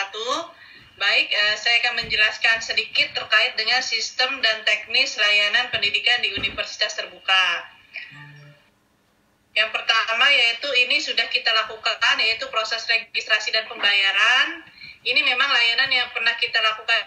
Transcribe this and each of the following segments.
wabarakatuh. Baik, saya akan menjelaskan sedikit terkait dengan sistem dan teknis layanan pendidikan di Universitas Terbuka. Yang pertama yaitu ini sudah kita lakukan, yaitu proses registrasi dan pembayaran. Ini memang layanan yang pernah kita lakukan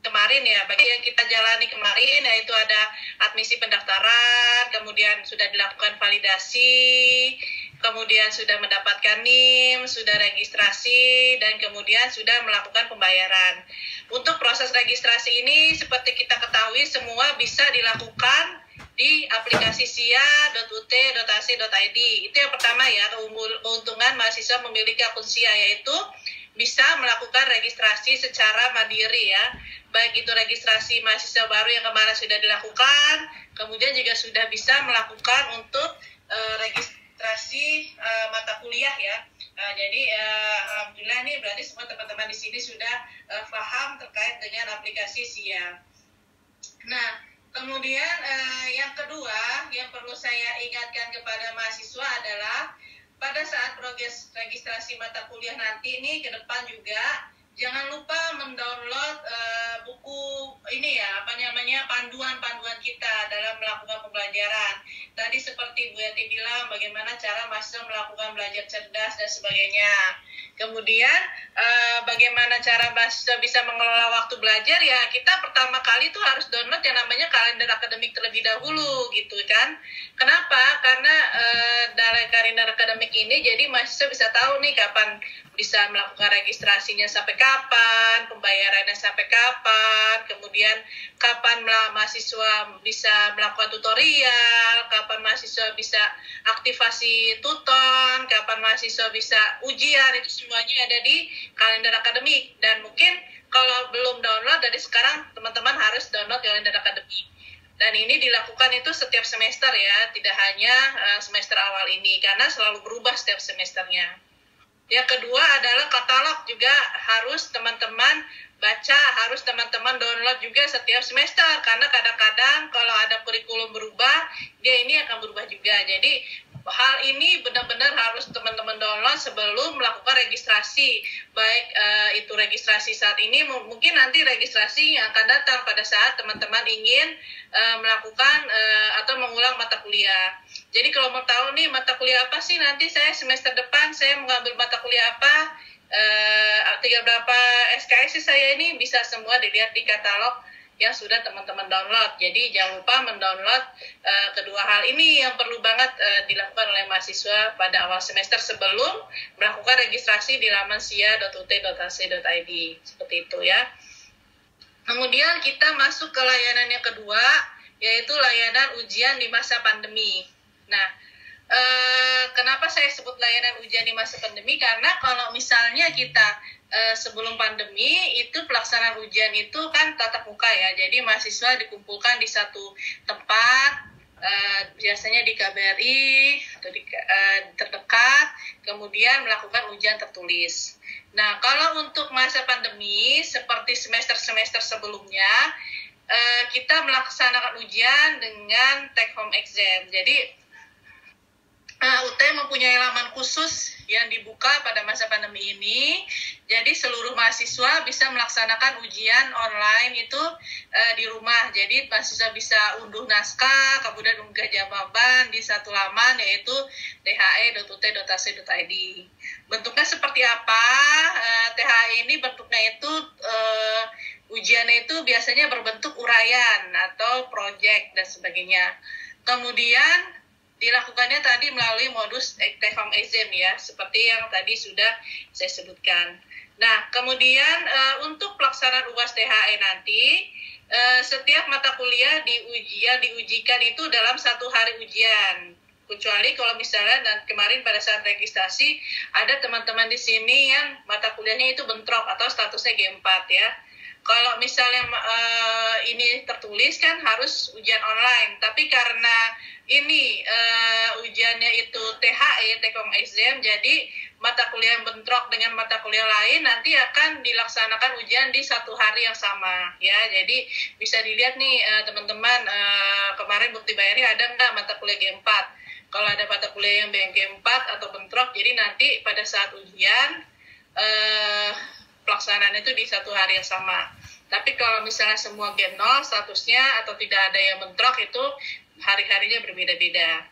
kemarin ya, bagi yang kita jalani kemarin, yaitu ada admisi pendaftaran, kemudian sudah dilakukan validasi, kemudian sudah mendapatkan NIM, sudah registrasi, dan kemudian sudah melakukan pembayaran. Untuk proses registrasi ini, seperti kita ketahui, semua bisa dilakukan di aplikasi sia.ut.ac.id. Itu yang pertama ya, keuntungan mahasiswa memiliki akun SIA, yaitu bisa melakukan registrasi secara mandiri ya, baik itu registrasi mahasiswa baru yang kemarin sudah dilakukan, kemudian juga sudah bisa melakukan untuk registrasi mata kuliah ya. Jadi alhamdulillah nih berarti semua teman-teman di sini sudah paham terkait dengan aplikasi SIA. Nah, kemudian yang kedua yang perlu saya ingatkan kepada mahasiswa adalah pada saat proses registrasi mata kuliah nanti ini ke depan juga jangan lupa mendownload buku ini ya, panduan kita dalam melakukan pembelajaran. Tadi seperti Bu Yati bilang bagaimana cara mahasiswa melakukan belajar cerdas dan sebagainya. Kemudian bagaimana cara mahasiswa bisa mengelola waktu belajar ya, kita pertama kali tuh harus download yang namanya kalender akademik terlebih dahulu gitu kan. Kenapa? Karena dari kalender akademik ini jadi mahasiswa bisa tahu nih kapan bisa melakukan registrasinya sampai kapan, pembayarannya sampai kapan, kemudian kapan mahasiswa bisa melakukan tutorial, kapan mahasiswa bisa aktivasi tuton, kapan mahasiswa bisa ujian, itu semuanya ada di kalender akademik. Dan mungkin kalau belum download dari sekarang, teman-teman harus download kalender akademik. Dan ini dilakukan itu setiap semester ya, tidak hanya semester awal ini, karena selalu berubah setiap semesternya. Yang kedua adalah katalog juga harus teman-teman baca, harus teman-teman download juga setiap semester, karena kadang-kadang kalau ada kurikulum berubah, dia ini akan berubah juga. Jadi hal ini benar-benar harus teman-teman download sebelum melakukan registrasi, baik itu registrasi saat ini, mungkin nanti registrasi yang akan datang pada saat teman-teman ingin melakukan atau mengulang mata kuliah. Jadi kalau mau tahu nih mata kuliah apa sih nanti saya semester depan saya mengambil mata kuliah apa, tinggal berapa SKS sih saya ini, bisa semua dilihat di katalog yang sudah teman-teman download. Jadi jangan lupa mendownload kedua hal ini yang perlu banget dilakukan oleh mahasiswa pada awal semester sebelum melakukan registrasi di laman sia.ut.ac.id. Seperti itu ya. Kemudian kita masuk ke layanan yang kedua, yaitu layanan ujian di masa pandemi. Nah, kenapa saya sebut layanan ujian di masa pandemi? Karena kalau misalnya kita sebelum pandemi itu pelaksanaan ujian itu kan tatap muka ya, jadi mahasiswa dikumpulkan di satu tempat, biasanya di KBRI atau di terdekat, kemudian melakukan ujian tertulis. Nah, kalau untuk masa pandemi seperti semester-semester sebelumnya, kita melaksanakan ujian dengan take home exam. Jadi UT mempunyai laman khusus yang dibuka pada masa pandemi ini. Jadi seluruh mahasiswa bisa melaksanakan ujian online itu di rumah. Jadi mahasiswa bisa unduh naskah, kemudian unggah jawaban di satu laman, yaitu the.ut.ac.id. Bentuknya seperti apa? THE ini bentuknya itu ujiannya itu biasanya berbentuk uraian atau project dan sebagainya. Kemudian dilakukannya tadi melalui modus take home exam ya, seperti yang tadi sudah saya sebutkan. Nah, kemudian untuk pelaksanaan UAS THE nanti, setiap mata kuliah diujikan itu dalam satu hari ujian. Kecuali kalau misalnya kemarin pada saat registrasi ada teman-teman di sini yang mata kuliahnya itu bentrok atau statusnya G4 ya. Kalau misalnya ini tertulis kan harus ujian online, tapi karena ini ujiannya itu THE, take home exam, jadi mata kuliah yang bentrok dengan mata kuliah lain nanti akan dilaksanakan ujian di satu hari yang sama ya. Jadi bisa dilihat nih teman-teman, kemarin bukti bayarnya ada nggak mata kuliah G4. Kalau ada mata kuliah yang G4 atau bentrok, jadi nanti pada saat ujian pelaksanaan itu di satu hari yang sama. Tapi kalau misalnya semua Gen 0 statusnya atau tidak ada yang bentrok, itu hari-harinya berbeda-beda.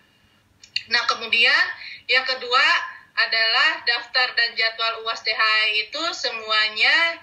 Nah, kemudian yang kedua adalah daftar dan jadwal UAS THE itu semuanya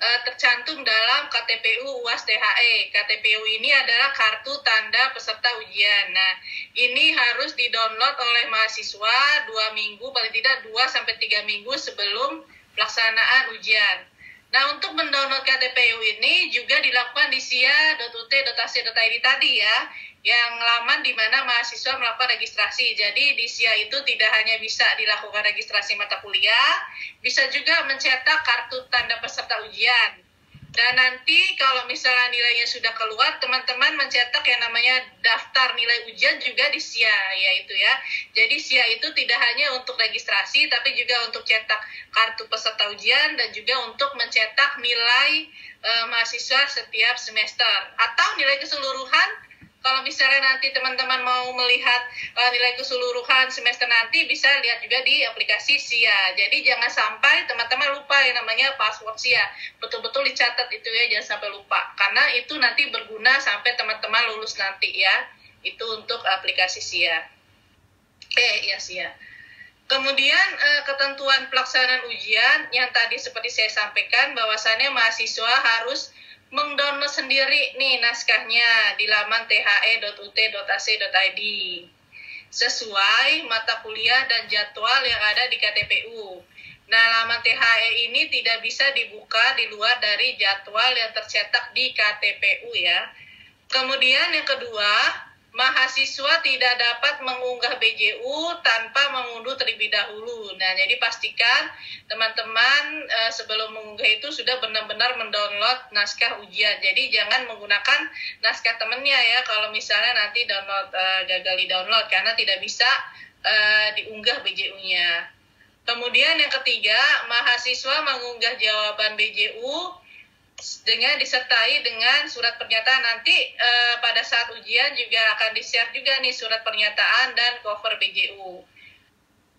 tercantum dalam KTPU UAS THE. KTPU ini adalah kartu tanda peserta ujian. Nah, ini harus di-download oleh mahasiswa 2 minggu, paling tidak 2-3 minggu sebelum pelaksanaan ujian. Nah, untuk mendownload KTPU ini juga dilakukan di sia.ut.ac.id tadi ya, yang laman di mana mahasiswa melakukan registrasi. Jadi di SIA itu tidak hanya bisa dilakukan registrasi mata kuliah, bisa juga mencetak kartu tanda peserta ujian. Dan nanti kalau misalnya nilainya sudah keluar, teman-teman mencetak yang namanya daftar nilai ujian juga di SIA, yaitu ya. Jadi SIA itu tidak hanya untuk registrasi, tapi juga untuk cetak kartu peserta ujian dan juga untuk mencetak nilai mahasiswa setiap semester. Atau nilai keseluruhan, kalau misalnya nanti teman-teman mau melihat nilai keseluruhan semester nanti, bisa lihat juga di aplikasi SIA. Jadi jangan sampai teman-teman lupa yang namanya password SIA. Betul-betul dicatat itu ya, jangan sampai lupa. Karena itu nanti berguna sampai teman-teman lulus nanti ya. Itu untuk aplikasi SIA. Ya SIA. Kemudian ketentuan pelaksanaan ujian yang tadi seperti saya sampaikan, bahwasannya mahasiswa harus mengdownload sendiri nih naskahnya di laman the.ut.ac.id sesuai mata kuliah dan jadwal yang ada di KTPU. Nah, laman THE ini tidak bisa dibuka di luar dari jadwal yang tercetak di KTPU ya. Kemudian yang kedua, mahasiswa tidak dapat mengunggah BJU tanpa mengunduh terlebih dahulu. Nah, jadi pastikan teman-teman sebelum mengunggah itu sudah benar-benar mendownload naskah ujian. Jadi jangan menggunakan naskah temennya ya, kalau misalnya nanti gagal di download karena tidak bisa diunggah BJU-nya. Kemudian yang ketiga, mahasiswa mengunggah jawaban BJU dengan disertai dengan surat pernyataan. Nanti pada saat ujian juga akan di-share juga nih surat pernyataan dan cover BJU.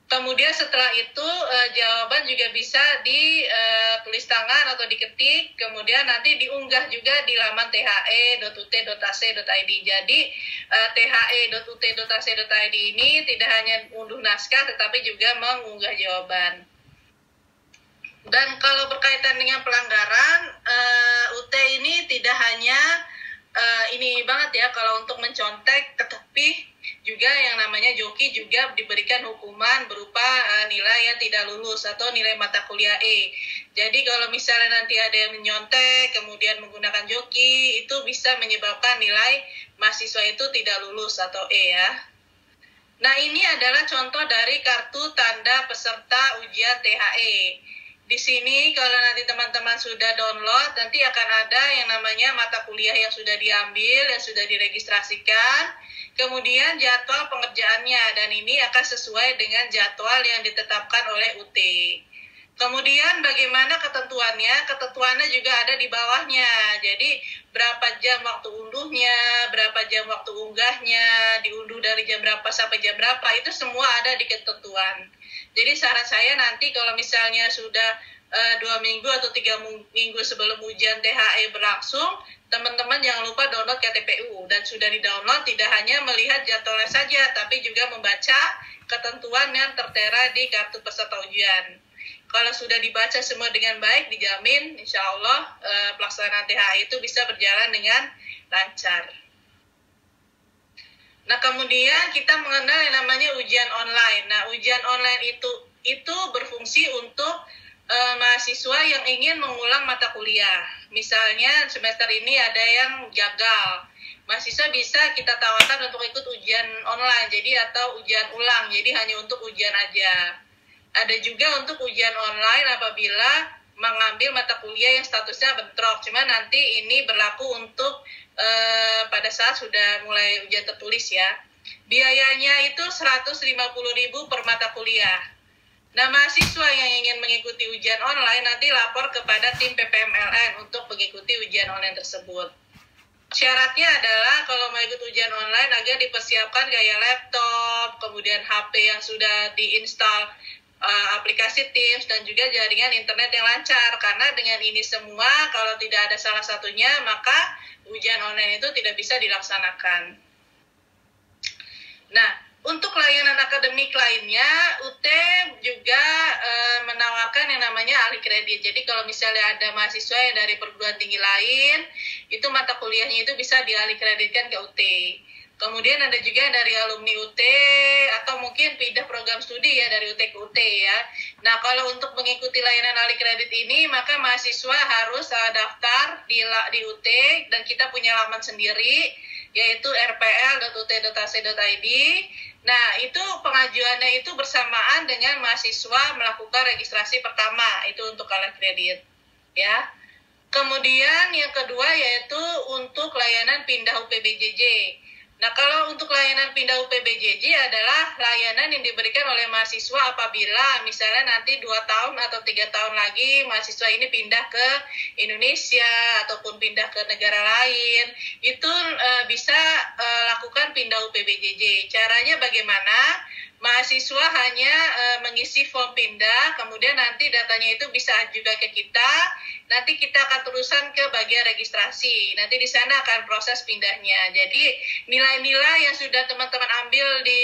Kemudian setelah itu jawaban juga bisa ditulis tangan atau diketik, kemudian nanti diunggah juga di laman the.ut.ac.id. Jadi the.ut.ac.id ini tidak hanya unduh naskah tetapi juga mengunggah jawaban. Dan kalau berkaitan dengan pelanggaran, UT ini tidak hanya ini banget ya, kalau untuk mencontek, tetapi juga yang namanya joki juga diberikan hukuman berupa nilai yang tidak lulus atau nilai mata kuliah E. Jadi kalau misalnya nanti ada yang menyontek kemudian menggunakan joki, itu bisa menyebabkan nilai mahasiswa itu tidak lulus atau E ya. Nah, ini adalah contoh dari kartu tanda peserta ujian THE. Di sini kalau nanti teman-teman sudah download, nanti akan ada yang namanya mata kuliah yang sudah diambil, yang sudah diregistrasikan, kemudian jadwal pengerjaannya, dan ini akan sesuai dengan jadwal yang ditetapkan oleh UT. Kemudian bagaimana ketentuannya? Ketentuannya juga ada di bawahnya. Jadi berapa jam waktu unduhnya, berapa jam waktu unggahnya, diunduh dari jam berapa sampai jam berapa, itu semua ada di ketentuan. Jadi saran saya nanti kalau misalnya sudah 2 minggu atau 3 minggu sebelum ujian THE berlangsung, teman-teman jangan lupa download KTPU. Dan sudah di-download tidak hanya melihat jadwalnya saja, tapi juga membaca ketentuan yang tertera di kartu peserta ujian. Kalau sudah dibaca semua dengan baik, dijamin insya Allah pelaksanaan THE itu bisa berjalan dengan lancar. Nah, kemudian kita mengenal yang namanya ujian online. Nah, ujian online itu berfungsi untuk mahasiswa yang ingin mengulang mata kuliah. Misalnya semester ini ada yang gagal, mahasiswa bisa kita tawarkan untuk ikut ujian online, jadi atau ujian ulang, jadi hanya untuk ujian aja. Ada juga untuk ujian online apabila mengambil mata kuliah yang statusnya bentrok. Cuma nanti ini berlaku untuk pada saat sudah mulai ujian tertulis ya. Biayanya itu 150.000 per mata kuliah. Nah, mahasiswa yang ingin mengikuti ujian online nanti lapor kepada tim PPMLN untuk mengikuti ujian online tersebut. Syaratnya adalah kalau mau ikut ujian online agar dipersiapkan kayak laptop, kemudian HP yang sudah diinstal aplikasi Teams dan juga jaringan internet yang lancar. Karena dengan ini semua, kalau tidak ada salah satunya, maka ujian online itu tidak bisa dilaksanakan. Nah, untuk layanan akademik lainnya, UT juga menawarkan yang namanya ahli kredit. Jadi kalau misalnya ada mahasiswa yang dari perguruan tinggi lain, itu mata kuliahnya itu bisa dialih kreditkan ke UT. Kemudian ada juga dari alumni UT atau mungkin pindah program studi ya dari UT ke UT ya. Nah, kalau untuk mengikuti layanan ahli kredit ini, maka mahasiswa harus daftar di UT dan kita punya laman sendiri, yaitu rpl.ut.ac.id. Nah, itu pengajuannya itu bersamaan dengan mahasiswa melakukan registrasi pertama, itu untuk ahli kredit ya. Kemudian yang kedua yaitu untuk layanan pindah UPBJJ. Nah, kalau untuk layanan pindah UPBJJ adalah layanan yang diberikan oleh mahasiswa apabila misalnya nanti 2 tahun atau 3 tahun lagi mahasiswa ini pindah ke Indonesia ataupun pindah ke negara lain, itu bisa lakukan pindah UPBJJ. Caranya bagaimana? Mahasiswa hanya mengisi form pindah, kemudian nanti datanya itu bisa juga ke kita, nanti kita akan terusan ke bagian registrasi, nanti di sana akan proses pindahnya. Jadi nilai-nilai yang sudah teman-teman ambil di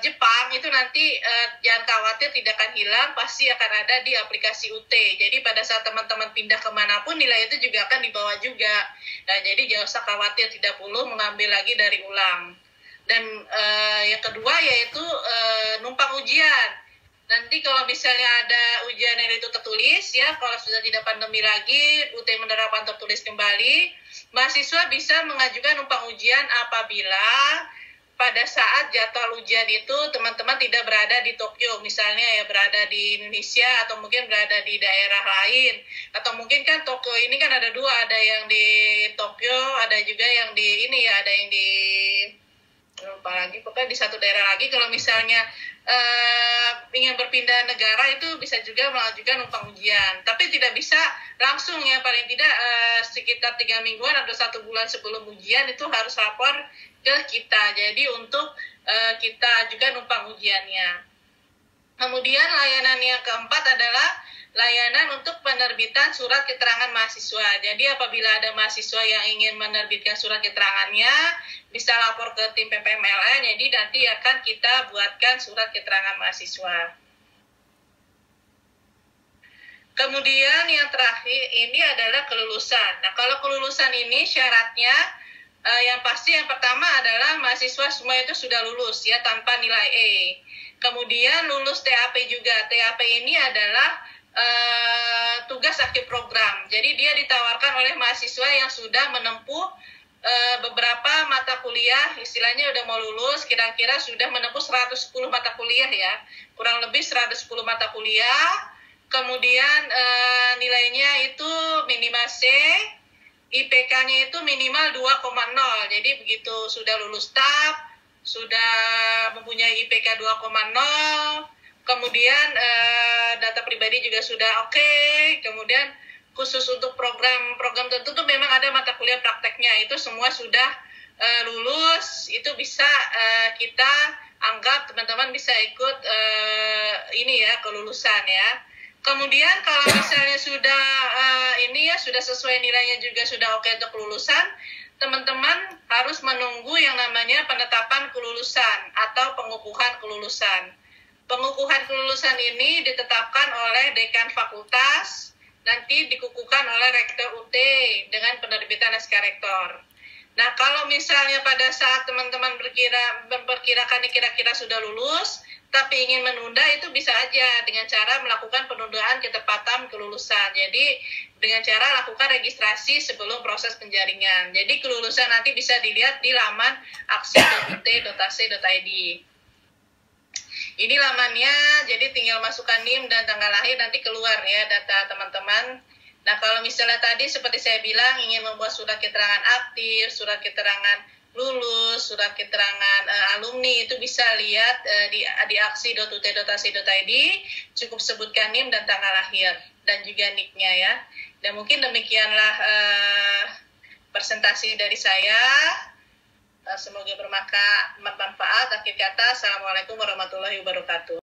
Jepang itu nanti jangan khawatir tidak akan hilang, pasti akan ada di aplikasi UT. Jadi pada saat teman-teman pindah kemanapun nilai itu juga akan dibawa juga. Nah, jadi jangan usah khawatir, tidak perlu mengambil lagi dari ulang. Dan yang kedua yaitu numpang ujian. Nanti kalau misalnya ada ujian yang itu tertulis ya, kalau sudah tidak pandemi lagi, UT menerapkan tertulis kembali, mahasiswa bisa mengajukan numpang ujian apabila pada saat jadwal ujian itu teman-teman tidak berada di Tokyo, misalnya ya berada di Indonesia atau mungkin berada di daerah lain, atau mungkin kan Tokyo ini kan ada dua, ada yang di Tokyo, ada juga yang di ini ya, ada yang di lupa lagi, pokoknya di satu daerah lagi. Kalau misalnya ingin berpindah negara itu bisa juga mengajukan numpang ujian, tapi tidak bisa langsung ya, paling tidak sekitar 3 mingguan atau 1 bulan sebelum ujian itu harus lapor ke kita, jadi untuk kita juga numpang ujiannya. Kemudian layanan yang keempat adalah layanan untuk penerbitan surat keterangan mahasiswa. Jadi apabila ada mahasiswa yang ingin menerbitkan surat keterangannya, bisa lapor ke tim PPMLN, jadi nanti akan kita buatkan surat keterangan mahasiswa. Kemudian yang terakhir ini adalah kelulusan. Nah, kalau kelulusan ini syaratnya yang pasti yang pertama adalah mahasiswa semua itu sudah lulus ya tanpa nilai E. Kemudian lulus TAP juga. TAP ini adalah tugas akhir program. Jadi dia ditawarkan oleh mahasiswa yang sudah menempuh beberapa mata kuliah, istilahnya udah mau lulus, kira-kira sudah menempuh 110 mata kuliah ya, kurang lebih 110 mata kuliah, kemudian nilainya itu minimal C, IPK-nya itu minimal 2,0, jadi begitu sudah lulus TAP, sudah mempunyai IPK 2,0, kemudian data pribadi juga sudah oke, kemudian khusus untuk program tertentu memang ada mata kuliah prakteknya, itu semua sudah lulus, itu bisa kita anggap teman-teman bisa ikut ini ya, kelulusan ya. Kemudian kalau misalnya sudah ini ya sudah sesuai nilainya juga sudah oke untuk kelulusan, teman-teman harus menunggu yang namanya penetapan kelulusan atau pengukuhan kelulusan. Pengukuhan kelulusan ini ditetapkan oleh dekan fakultas, nanti dikukuhkan oleh rektor UT dengan penerbitan SK rektor. Nah, kalau misalnya pada saat teman-teman memperkirakan kira-kira sudah lulus, tapi ingin menunda, itu bisa aja dengan cara melakukan penundaan ketepatan kelulusan. Jadi, dengan cara lakukan registrasi sebelum proses penjaringan. Jadi, kelulusan nanti bisa dilihat di laman aksi.ut.ac.id. Ini lamannya, jadi tinggal masukkan NIM dan tanggal lahir, nanti keluar ya data teman-teman. Nah, kalau misalnya tadi seperti saya bilang ingin membuat surat keterangan aktif, surat keterangan lulus, surat keterangan alumni, itu bisa lihat di aksi.ut.ac.id, cukup sebutkan NIM dan tanggal lahir dan juga NIK-nya ya. Dan mungkin demikianlah presentasi dari saya. Semoga bermanfaat. Akhir kata, Assalamualaikum warahmatullahi wabarakatuh.